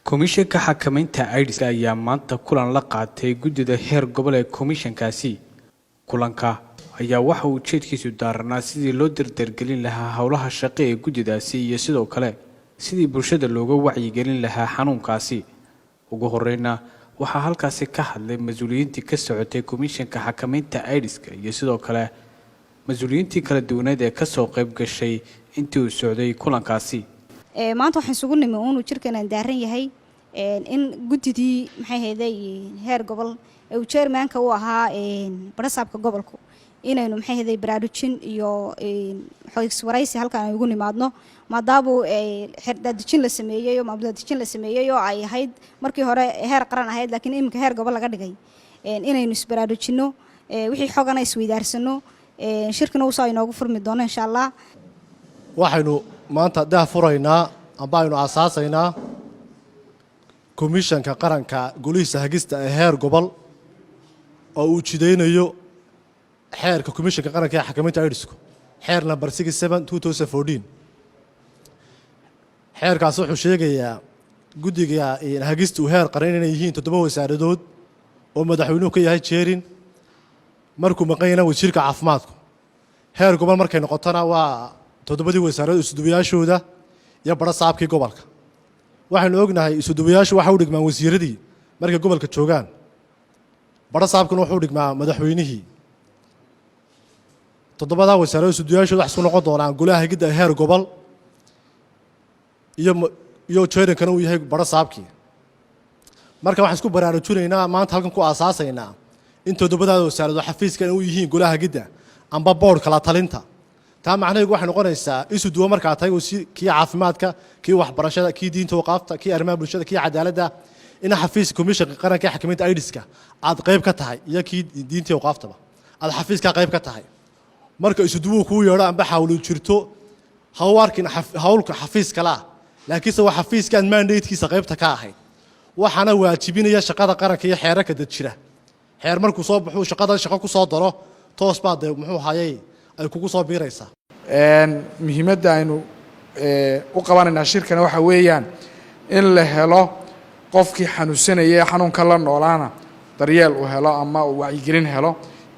komishanka xakamaynta AIDS-ka ayaa maanta kulan la qaatay guddida heer gobol ee komishankaasi. Kulanka ayaa waxa uu ujeedkiisu daaranaa sidii loo dardargelin lahaa howlaha shaqo ee guddidaasi iyo sidoo kale sidii bulshada looga wacyigelin lahaa xanuunkaasi. Ugu horreynna waxaa halkaasi ka hadlay mas'uuliyiintii ka socotay komishanka xakamaynta AIDS-ka iyo sidoo kale mas'uuliyiintii kala duwaneed ee ka soo qayb gashay intii uu socday kulankaasi. maanta waxaan isugu nimi uu jirkeenan daaran yahay in guddidii maxay heeday heer gobol ee uu chairmanka u ahaa barasaabka gobolku inaynu maxay heeday baraarujin iyo xoogis waraysi halkaan ay ugu nimaadno maadaama xirdaadjin la sameeyay oo maamuldaadjin la sameeyay oo ay ahayd markii hore heer qaran ahayd laakiin iminka heer gobol laga dhigay inaynu isbaraarujino wixii xogana isweydaarsano shirkana uu soo inoogu furmi doono insha Allah waxaynu maanta daa furaynaa amba aynu asaasaynaa komishanka qaranka golihiisa hagista ee heer gobol oo uu jidaynayo xeerka komishanka qaranka ee xakamaynta AIDS-ku xeer number 67/2014 xeerkaas wuxuu sheegayaa guddiga hagista uu heer qaran inay yihiin 7 wasaaradood oo madaxweynuhu ka yahay jeerin markuu maqayna wasiirka caafimaadku heer gobol markay noqotana waa 7 wasaarad isuduwayaashooda iyo barasaabkii gobolka waxaanu ognahay isuduwayaashu waxa uu dhigmaan wasiiradii markay gobolka joogaan barasaabkuna wuxuu dhigmaa madaxweynihii 7 wasaarad isuduwayaashooda wax isku noqon doonaan golaha hagida heer gobol iyo jeerinkana uu yahay barasaabkii marka waxaan isku baraarujinaynaa maanta halkan ku asaasaynaa in 7 wasaarad xafiiskan uu yihiin golaha hagida amba board kala talinta taa macnaheedu waxay noqonaysaa isu duwa marka tahay kii caafimaadka kii waxbarashada kii diinta waqafta kii arrimaha bulshada kii cadaaladda in xafiis komishanka qaranka xakamaynta AIDS-ka aad qayb ka tahay iyo kii diinta waqaftaba aad xafiiska qayb ka tahay marka isu duwa ku yeero amba xawlu jirto hawarkin hawlka xafiiska la laakiinse waa xafiiskan mandate-kiisa qaybta ka ahayd waxana waajibinaya shaqada qaranka iyo xeerarka dad jira xeer markuu soo baxo shaqo ku soo daro toos baad muxuu hayay ay kugu soo biiraysaa muhiimadda aynu u qabanayna shirkana waxa weeyaan in la helo qofkii xanuunsanaya xanuunka la noolaana daryeel uu helo ama uu wacyigelin helo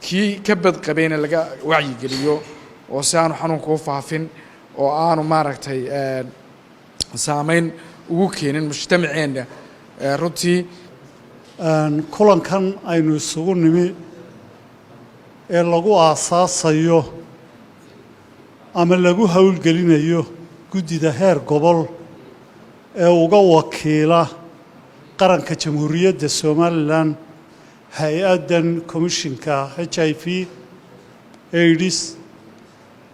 kii ka badqabayna laga wacyigeliyo oo si aanu xanuunka u faafin oo aanu maaragtay saameyn ugu keenin mujtamaceena runtii kulankan aynu isugu nimi ee lagu aasaasayo ama lagu hawlgelinayo guddida heer gobol ee uga wakiila qaranka jamhuuriyadda Soomaaliland hay-addan komishanka HIV AIDS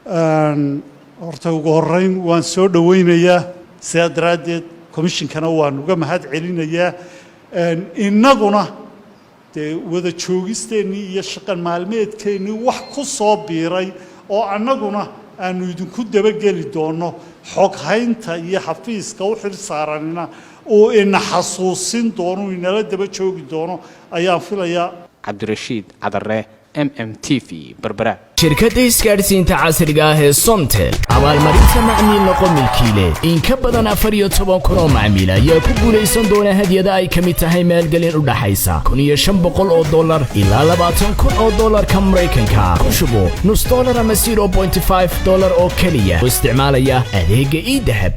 horta ugu horreyn waan soo dhaweynayaa sidaa daraaddeed komishankana waan uga mahad celinayaa innaguna dee wada joogisteennii iyo shaqan maalmeedkeennii wax ku soo biiray oo annaguna aanu idinku dabageli doono xog haynta iyo xafiiska u xil saaranina oo ina xasuusin doono inala daba joogi doono ayaan filayaa. Cabdirashiid Cadarre, MMTV, Berbera. shirkadda isgaadhsiinta casriga ah ee Somtel abaalmarinta macmiil noqo milkiile in ka badan 14 kun oo macmiil ayaa ku guulaysan doona hadiyada ay ka mid tahay maalgelin u dhaxaysa $1,500 ilaa $20,000 Mareykanka ku shubo $0.5 ama $0.5 oo kaliya oo isticmaalaya adeegga e-dahab.